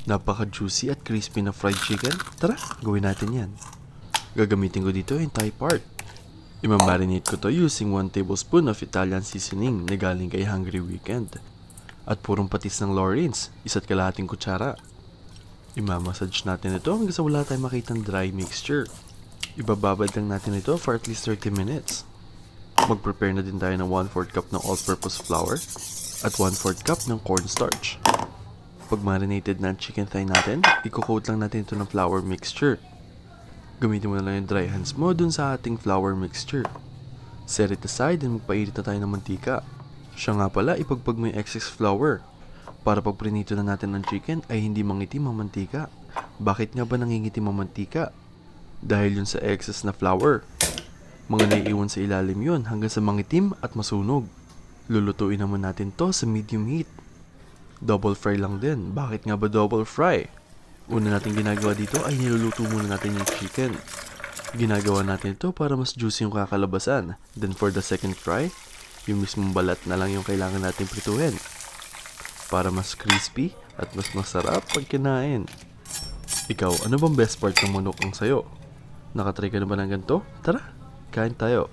Napaka-juicy at crispy na fried chicken. Tara, gawin natin yan. Gagamitin ko dito yung Thai part. Imamarinate ko to using 1 tablespoon of Italian seasoning na galing kay Hungry Weekend. At purong patis ng Lawrence, 1 kalahating kutsara. Imamassage natin ito hanggang sa wala tayong makitang dry mixture. Ibababad lang natin ito for at least 30 minutes. Mag-prepare na din tayo ng 1/4 cup ng all-purpose flour at 1/4 cup ng cornstarch. Pag marinated na ang chicken thigh natin, i-coat lang natin ito ng flour mixture. Gamitin mo na lang yung dry hands mo dun sa ating flour mixture. Set it aside and magpainit na tayo ng mantika. Siya nga pala, ipagpag mo yung excess flour. Para pag prinito na natin ang chicken ay hindi mangitim ang mantika. Bakit nga ba nangingitim ang mantika? Dahil yun sa excess na flour. Mga naiiwan sa ilalim yun hanggang sa mangitim at masunog. Lulutuin naman natin to sa medium heat. Double fry lang din. Bakit nga ba double fry? Una natin ginagawa dito ay niluluto muna natin yung chicken. Ginagawa natin ito para mas juicy yung kakalabasan. Then for the second fry, yung mismong balat na lang yung kailangan natin prituhin. Para mas crispy at mas masarap pag kinain. Ikaw, ano bang best part ng manok ang sayo? Nakatry ka na ba ng ganito? Tara, kain tayo.